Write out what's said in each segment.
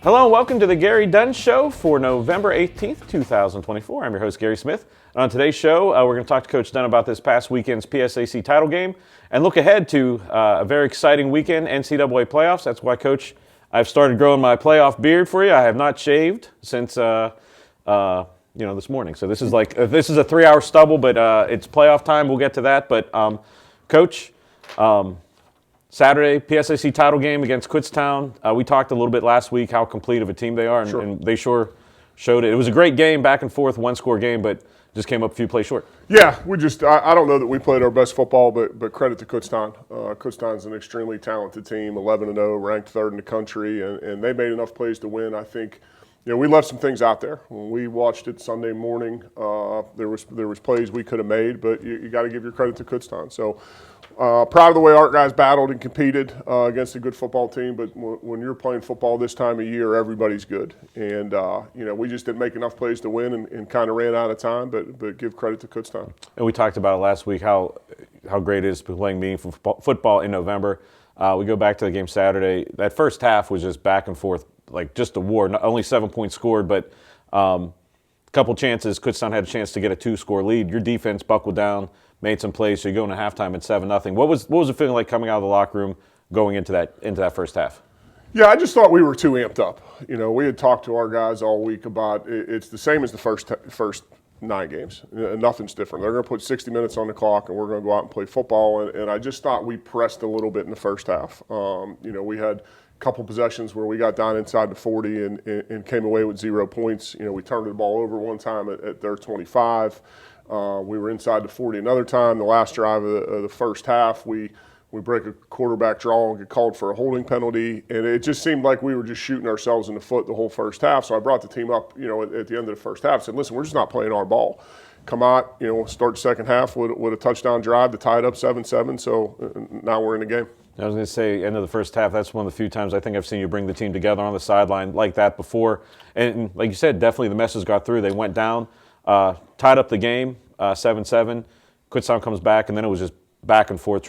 Hello and welcome to the Gary Dunn Show for November 18th, 2024. I'm your host, Gary Smith. And on today's show, we're going to talk to Coach Dunn about this past weekend's PSAC title game and look ahead to a very exciting weekend, NCAA playoffs. That's why, Coach, I've started growing my playoff beard for you. I have not shaved since, this morning. So this is a 3-hour stubble, but it's playoff time. We'll get to that. But, Coach, Saturday, PSAC title game against Kutztown. We talked a little bit last week how complete of a team they are, and they sure showed it. It was a great game, back and forth, one-score game, but just came up a few plays short. Yeah, I don't know that we played our best football, but credit to Kutztown. Kutztown's an extremely talented team, 11-0, ranked third in the country, and they made enough plays to win. I think, we left some things out there. When we watched it Sunday morning, there was plays we could have made, but you got to give your credit to Kutztown. So, proud of the way our guys battled and competed against a good football team, but when you're playing football this time of year, everybody's good. And, we just didn't make enough plays to win and kind of ran out of time, but give credit to Kutztown. And we talked about it last week, how great it is playing meaningful football in November. We go back to the game Saturday. That first half was just back and forth, like just a war. Only 7 points scored, but a couple chances. Kutztown had a chance to get a 2-score lead. Your defense buckled down, made some plays, so you go into halftime at 7-0. What was it feeling like coming out of the locker room going into that first half? Yeah, I just thought we were too amped up. We had talked to our guys all week about it's the same as the first 9 games. Nothing's different. They're going to put 60 minutes on the clock, and we're going to go out and play football. And I just thought we pressed a little bit in the first half. We had a couple possessions where we got down inside the 40 and came away with 0 points. We turned the ball over one time at their 25. We were inside the 40 another time. The last drive of the first half, we break a quarterback draw and get called for a holding penalty. And it just seemed like we were just shooting ourselves in the foot the whole first half. So I brought the team up, at the end of the first half, said, listen, we're just not playing our ball. Come out, start the second half with a touchdown drive to tie it up 7-7. So now we're in the game. I was going to say, end of the first half, that's one of the few times I think I've seen you bring the team together on the sideline like that before. And like you said, definitely the message got through. They went down, tied up the game, 7-7. Kutztown comes back, and then it was just back and forth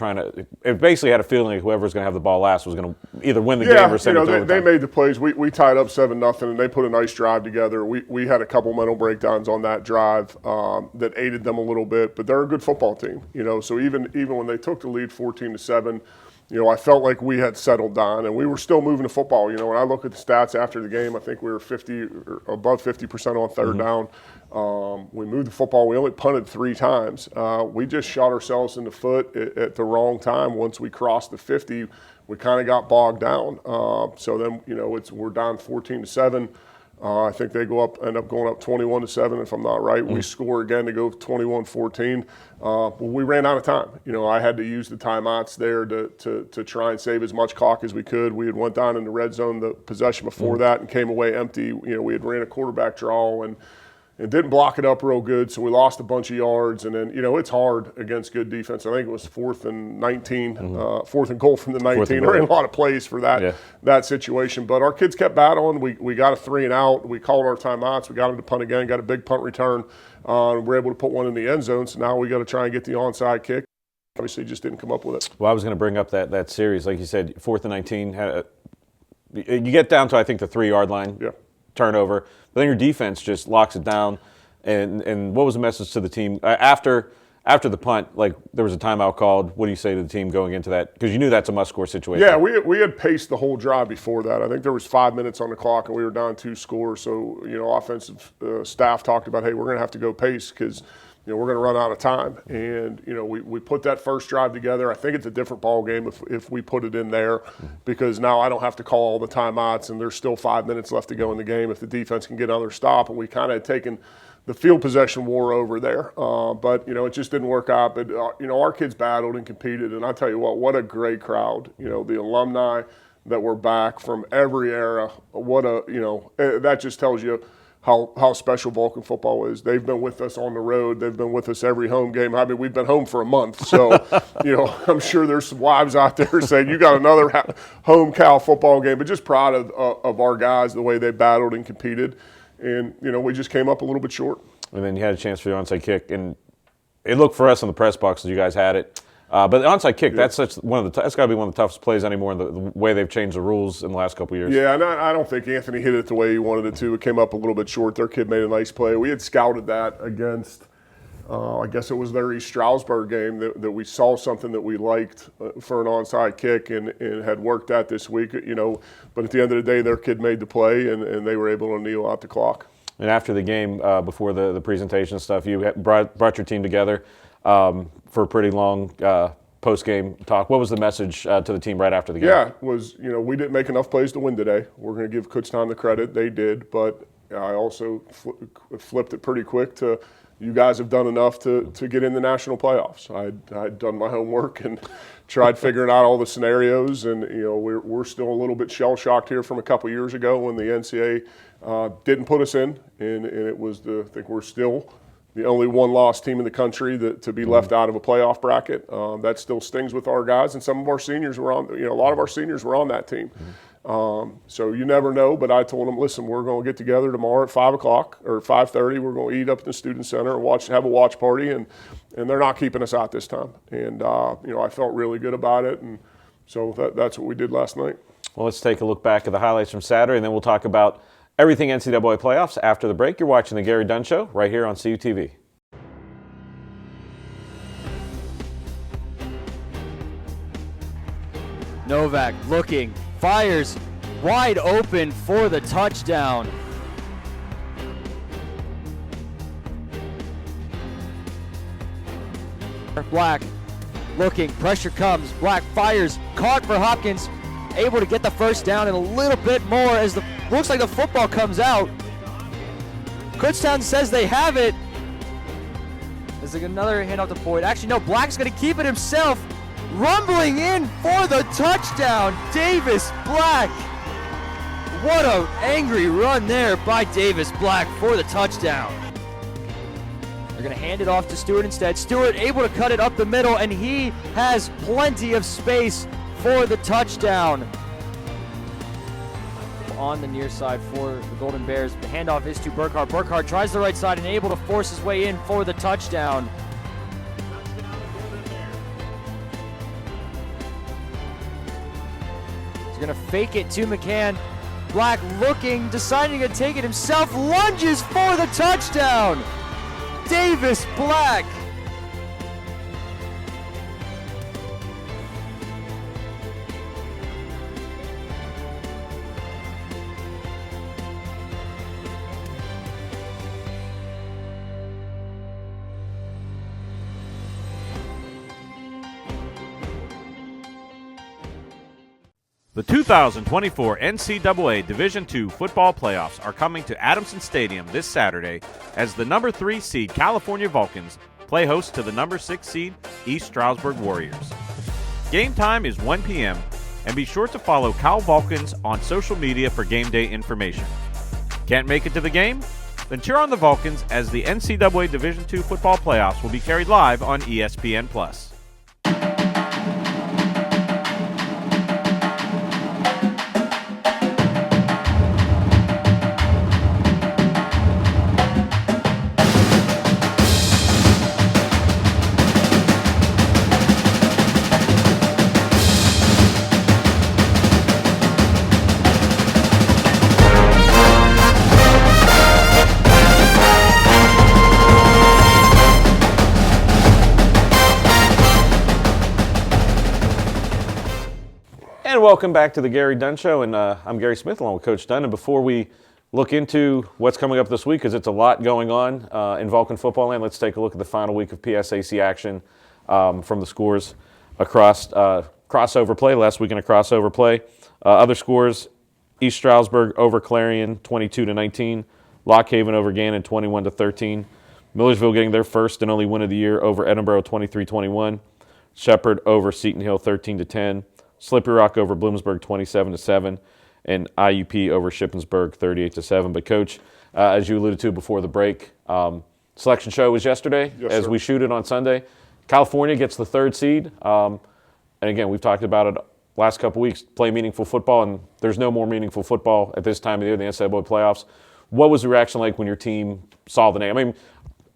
it basically had a feeling like whoever was going to have the ball last was going to either win the game or send it to overtime. They made the plays. We tied up 7-0, and they put a nice drive together. We had a couple mental breakdowns on that drive that aided them a little bit, but they're a good football team. So even when they took the lead 14-7, I felt like we had settled down, and we were still moving the football. When I look at the stats after the game, I think we were above 50% on third down. We moved the football. We only punted 3 times. We just shot ourselves in the foot at the wrong time. Once we crossed the 50, we kind of got bogged down. So then, we're down 14-7. I think they end up going up 21-7, if I'm not right. We score again to go 21-14. But we ran out of time. I had to use the timeouts there to try and save as much clock as we could. We had went down in the red zone the possession before that and came away empty. We had ran a quarterback draw and didn't block it up real good, so we lost a bunch of yards. And then, it's hard against good defense. I think it was 4th and 19, 4th and goal from the 19. There ain't a lot of plays for that situation. But our kids kept battling. We got a 3 and out. We called our timeouts. We got them to punt again, got a big punt return. We were able to put one in the end zone, so now we got to try and get the onside kick. Obviously, just didn't come up with it. Well, I was going to bring up that series. Like you said, 4th and 19. You get down to, I think, the 3-yard line. Yeah. Turnover. But then your defense just locks it down. And what was the message to the team after the punt? Like, there was a timeout called. What do you say to the team going into that? Because you knew that's a must-score situation. Yeah, we had paced the whole drive before that. I think there was 5 minutes on the clock, and we were down 2 scores. So, offensive staff talked about, hey, we're going to have to go pace because we're going to run out of time. And, we put that first drive together. I think it's a different ball game if we put it in there because now I don't have to call all the timeouts, and there's still 5 minutes left to go in the game if the defense can get another stop. And we kind of had taken the field possession war over there. But, it just didn't work out. But, our kids battled and competed. And I tell you what a great crowd. The alumni that were back from every era. That just tells you how special Vulcan football is. They've been with us on the road. They've been with us every home game. I mean, we've been home for a month. So, I'm sure there's some wives out there saying, you got another home Cal football game. But just proud of our guys, the way they battled and competed. And, we just came up a little bit short. And then you had a chance for the onside kick. And it looked for us on the press box as you guys had it. But the onside kick, that's got to be one of the toughest plays anymore in the way they've changed the rules in the last couple of years. Yeah, and I don't think Anthony hit it the way he wanted it to. It came up a little bit short. Their kid made a nice play. We had scouted that against, I guess it was their East Stroudsburg game, that we saw something that we liked for an onside kick and had worked that this week. But at the end of the day, their kid made the play, and they were able to kneel out the clock. And after the game, before the presentation and stuff, you brought your team together for a pretty long post-game talk. What was the message to the team right after the game? Yeah, it was, we didn't make enough plays to win today. We're going to give Kutztown the credit. They did, but I also flipped it pretty quick to you guys have done enough to get in the national playoffs. I'd done my homework and tried figuring out all the scenarios, and we're still a little bit shell-shocked here from a couple years ago when the NCAA didn't put us in, and it was I think we're still the only one-loss team in the country to be left out of a playoff bracket. That still stings with our guys, and some of our seniors were on. A lot of our seniors were on that team. So you never know. But I told them, listen, we're going to get together tomorrow at 5 o'clock or 5:30. We're going to eat up at the student center and have a watch party, and they're not keeping us out this time. And I felt really good about it, and so that's what we did last night. Well, let's take a look back at the highlights from Saturday, and then we'll talk about everything NCAA playoffs after the break. You're watching the Gary Dunn Show right here on CUTV. Novak looking, fires, wide open for the touchdown. Black looking, pressure comes, Black fires, caught for Hopkins, able to get the first down and a little bit more as looks like the football comes out. Kutztown says they have it. There's another handoff to Boyd. Actually, no, Black's going to keep it himself. Rumbling in for the touchdown, Davis Black. What an angry run there by Davis Black for the touchdown. They're going to hand it off to Stewart instead. Stewart able to cut it up the middle, and he has plenty of space for the touchdown. On the near side for the Golden Bears. The handoff is to Burkhardt. Burkhardt tries the right side and able to force his way in for the touchdown. He's going to fake it to McCann. Black looking, deciding to take it himself, lunges for the touchdown. Davis Black. The 2024 NCAA Division II football playoffs are coming to Adamson Stadium this Saturday as the number 3 seed California Vulcans play host to the number 6 seed East Stroudsburg Warriors. Game time is 1 p.m. and be sure to follow Cal Vulcans on social media for game day information. Can't make it to the game? Then cheer on the Vulcans as the NCAA Division II football playoffs will be carried live on ESPN+. And welcome back to the Gary Dunn Show, and I'm Gary Smith along with Coach Dunn. And before we look into what's coming up this week, because it's a lot going on in Vulcan football land, let's take a look at the final week of PSAC action from the scores across crossover play. Last week in a crossover play. Other scores, East Stroudsburg over Clarion 22-19, Lock Haven over Gannon 21-13, Millersville getting their first and only win of the year over Edinburgh 23-21, Shepherd over Seton Hill 13-10, Slippery Rock over Bloomsburg 27-7, and IUP over Shippensburg 38-7. But Coach, as you alluded to before the break, selection show was yesterday. Yes, as sir. we shoot it on Sunday. California gets the 3rd seed. And again, we've talked about it last couple weeks, play meaningful football, and there's no more meaningful football at this time of the year, the NCAA playoffs. What was the reaction like when your team saw the name? I mean,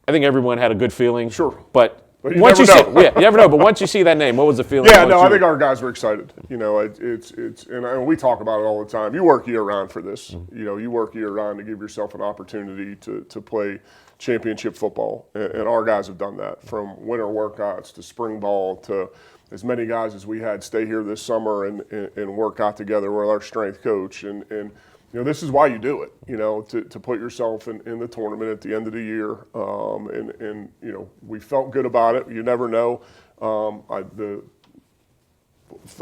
I think everyone had a good feeling. Sure. But But you once never you know. see, you never know. But once you see that name, what was the feeling? Yeah, no, I think our guys were excited. You know, and we talk about it all the time. You work year round for this. Mm-hmm. You know, you work year round to give yourself an opportunity to play championship football, and our guys have done that, from winter workouts to spring ball to as many guys as we had stay here this summer and work out together with our strength coach. And you know, this is why you do it, you know, to put yourself in the tournament at the end of the year. And you know, we felt good about it. You never know.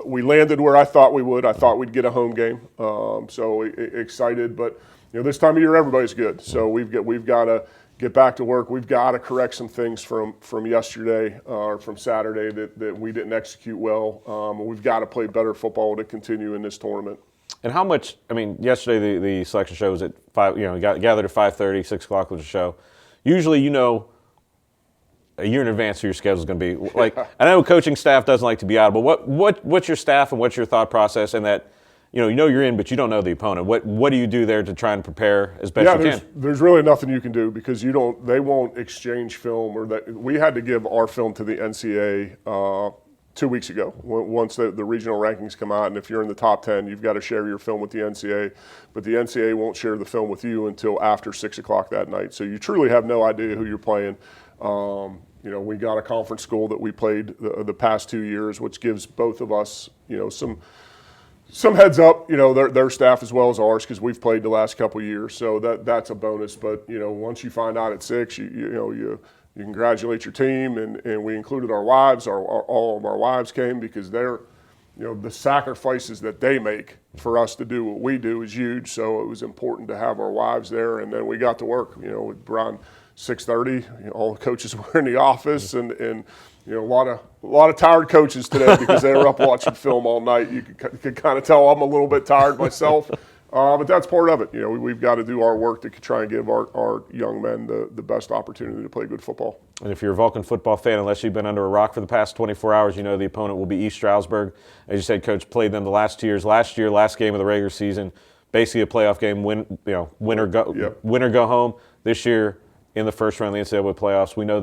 We landed where I thought we would. I thought we'd get a home game. So excited, but you know, this time of year everybody's good. So we've got to get back to work. We've got to correct some things from yesterday or from Saturday that we didn't execute well. We've got to play better football to continue in this tournament. And how much? I mean, yesterday the selection show was at 5. You know, gathered at 5:30, 6 o'clock was the show. Usually, you know, a year in advance who your schedule is going to be. Like, I know coaching staff doesn't like to be out, but what's your staff and what's your thought process in that? You know you're in, but you don't know the opponent. What do you do there to try and prepare as best you can? There's really nothing you can do because they won't exchange film, or that we had to give our film to the NCAA 2 weeks ago. Once the regional rankings come out, and if you're in the top 10, you've got to share your film with the NCAA. But the NCAA won't share the film with you until after 6 o'clock that night. So you truly have no idea who you're playing. You know, we got a conference school that we played the past 2 years, which gives both of us, you know, some heads up, you know, their staff as well as ours, because we've played the last couple of years. So that's a bonus. But, you know, once you find out at 6, you congratulate your team, and we included our wives. All of our wives came because they're, you know, the sacrifices that they make for us to do what we do is huge. So it was important to have our wives there, and then we got to work. You know, around 6:30, you know, all the coaches were in the office, and you know, a lot of tired coaches today because they were up watching film all night. You could kind of tell I'm a little bit tired myself. But that's part of it. You know, we've got to do our work to try and give our young men the best opportunity to play good football. And if you're a Vulcan football fan, unless you've been under a rock for the past 24 hours, you know the opponent will be East Stroudsburg. As you said, Coach played them the last 2 years. Last year, last game of the regular season, basically a playoff game. Win or go home. This year, in the first round of the NCAA playoffs, we know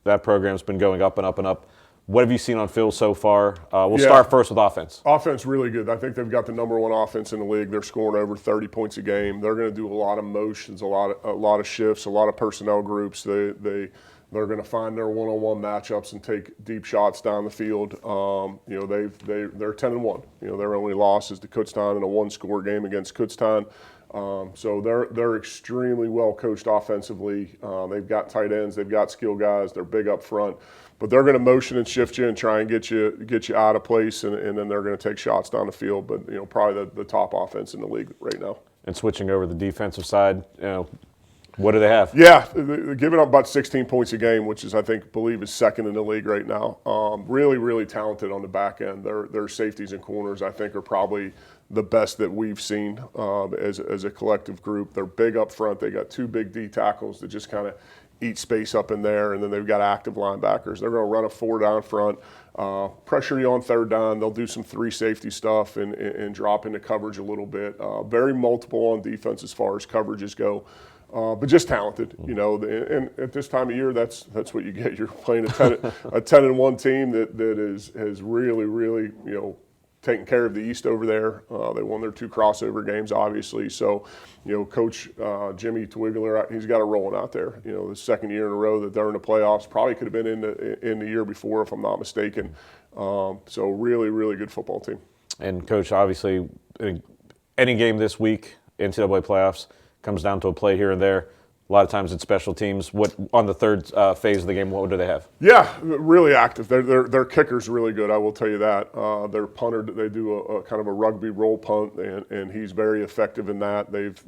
that program's been going up and up and up. What have you seen on Phil so far? We'll start first with offense. Offense, really good. I think they've got the number one offense in the league. They're scoring over 30 points a game. They're going to do a lot of motions, a lot of shifts, a lot of personnel groups. They're going to find their one-on-one matchups and take deep shots down the field. You know, they're 10-1. You know, their only loss is to Kutztown in a one-score game against Kutztown. So they're extremely well coached offensively. They've got tight ends, they've got skill guys, they're big up front, but they're going to motion and shift you and try and get you out of place, and then they're going to take shots down the field. But you know, probably the top offense in the league right now. And switching over the defensive side, you know, what do they have? Yeah, they're giving up about 16 points a game, which is I believe is second in the league right now. Really, really talented on the back end. Their safeties and corners I think are probably the best that we've seen as a collective group. They're big up front. They got 2 big D tackles that just kind of eat space up in there, and then they've got active linebackers. They're going to run a 4 down front, pressure you on 3rd down. They'll do some 3 safety stuff and drop into coverage a little bit. Very multiple on defense as far as coverages go. But just talented, you know, and at this time of year, that's what you get. You're playing a 10-1 team that has really, really, you know, taking care of the East over there. They won their 2 crossover games, obviously. So, you know, Coach Jimmy Twigler, he's got it rolling out there. You know, the second year in a row that they're in the playoffs. Probably could have been in the year before, if I'm not mistaken. So really, really good football team. And Coach, obviously, any game this week, NCAA playoffs, comes down to a play here and there. A lot of times it's special teams. What on the third phase of the game? What do they have? Yeah, really active. Their kicker's really good. I will tell you that. Their punter, they do a kind of a rugby roll punt, and he's very effective in that. They've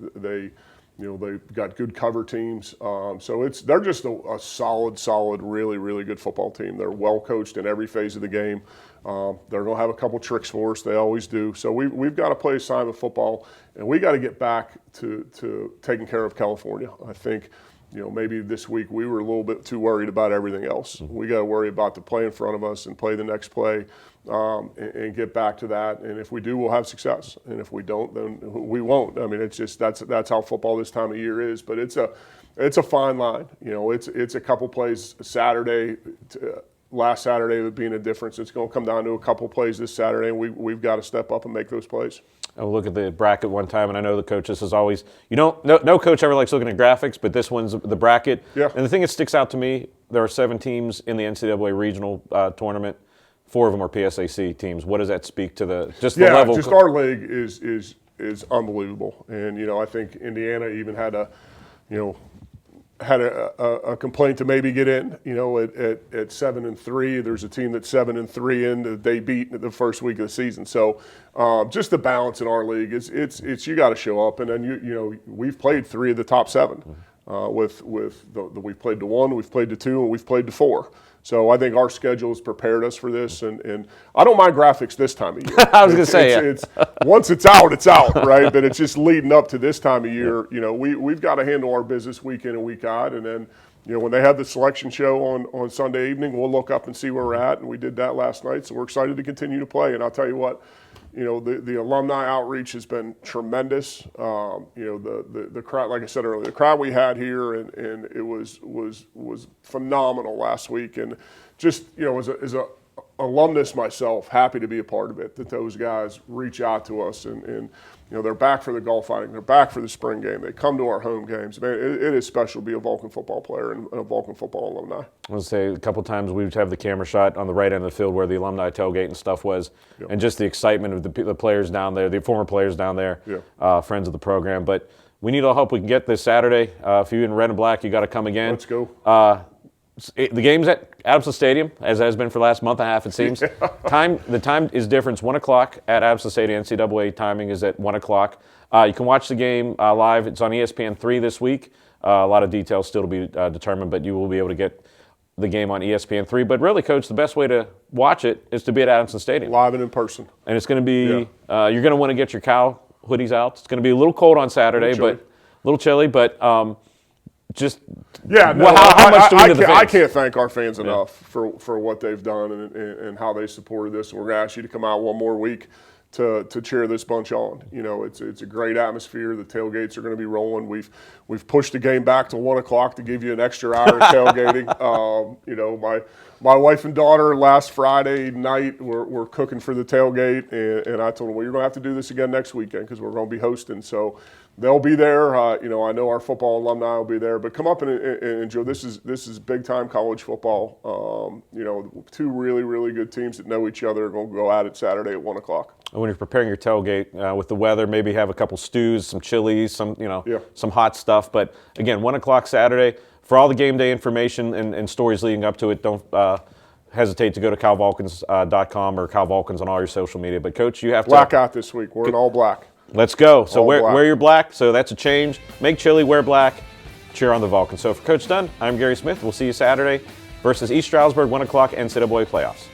got good cover teams. So they're just a solid, really, really good football team. They're well coached in every phase of the game. They're going to have a couple tricks for us. They always do. So we've got to play assignment football, and we got to get back to taking care of California. I think, you know, maybe this week we were a little bit too worried about everything else. We got to worry about the play in front of us and play the next play, and get back to that. And if we do, we'll have success. And if we don't, then we won't. I mean, it's just that's how football this time of year is. But it's It's a fine line. It's a couple plays Saturday. Last Saturday being a difference. It's going to come down to a couple plays this Saturday, and we've got to step up and make those plays. I'll look at the bracket one time, and I know the coach, this is always, no coach ever likes looking at graphics, but this one's the bracket. Yeah. And the thing that sticks out to me, there are 7 teams in the NCAA regional tournament. 4 of them are PSAC teams. What does that speak to the level? Yeah, just our league is unbelievable. And, I think Indiana even had a complaint to maybe get in. At 7-3, there's a team that's 7-3 in that they beat the first week of the season. So just the balance in our league, it's you got to show up. And then we've played 3 of the top 7. We've played to 1, we've played to 2, and we've played to 4. So I think our schedule has prepared us for this, and I don't mind graphics this time of year. I was going to say, it's once it's out, right? But it's just leading up to this time of year. We've got to handle our business week in and week out, and then when they have the selection show on Sunday evening, we'll look up and see where we're at, and we did that last night. So we're excited to continue to play. And I'll tell you what, the alumni outreach has been tremendous. The crowd, like I said earlier, the crowd we had here, and it was phenomenal last week. And just, as a alumnus myself, happy to be a part of it, that those guys reach out to us and they're back for the golf outing, they're back for the spring game, they come to our home games. Man, it is special to be a Vulcan football player and a Vulcan football alumni. I was say a couple times we would have the camera shot on the right end of the field where the alumni tailgate and stuff was, Yep. and just the excitement of the players down there, the former players down there, Yeah. Friends of the program. But we need all help we can get this Saturday. If you're in red and black, you got to come again. Let's go. The game's at Adamson Stadium, as has been for the last month and a half, it seems. The time is different. It's 1 o'clock at Adamson Stadium. NCAA timing is at 1 o'clock. You can watch the game live. It's on ESPN3 this week. A lot of details still to be determined, but you will be able to get the game on ESPN3. But really, Coach, the best way to watch it is to be at Adamson Stadium. Live and in person. And it's going to be, you're going to want to get your cow hoodies out. It's going to be a little cold on Saturday, but a little chilly, but just how much do we need the fans? I can't thank our fans enough for what they've done and how they supported this. And we're going to ask you to come out one more week to cheer this bunch on. It's a great atmosphere. The tailgates are going to be rolling. We've pushed the game back to 1 o'clock to give you an extra hour of tailgating. My wife and daughter last Friday night were cooking for the tailgate, and I told them, well, you're going to have to do this again next weekend because we're going to be hosting. So they'll be there. I know our football alumni will be there, but come up and enjoy. This is big time college football. 2 really, really good teams that know each other are going to go at it Saturday at 1 o'clock. When you're preparing your tailgate with the weather, maybe have a couple stews, some chilies, some hot stuff. But again, 1 o'clock Saturday. For all the game day information and stories leading up to it, don't hesitate to go to calvulcans.com or calvulcans on all your social media. But Coach, you have to blackout this week. We're in all black. Let's go. So wear your black. So that's a change. Make chili, wear black, cheer on the Vulcans. So for Coach Dunn, I'm Gary Smith. We'll see you Saturday versus East Stroudsburg, 1 o'clock NCAA playoffs.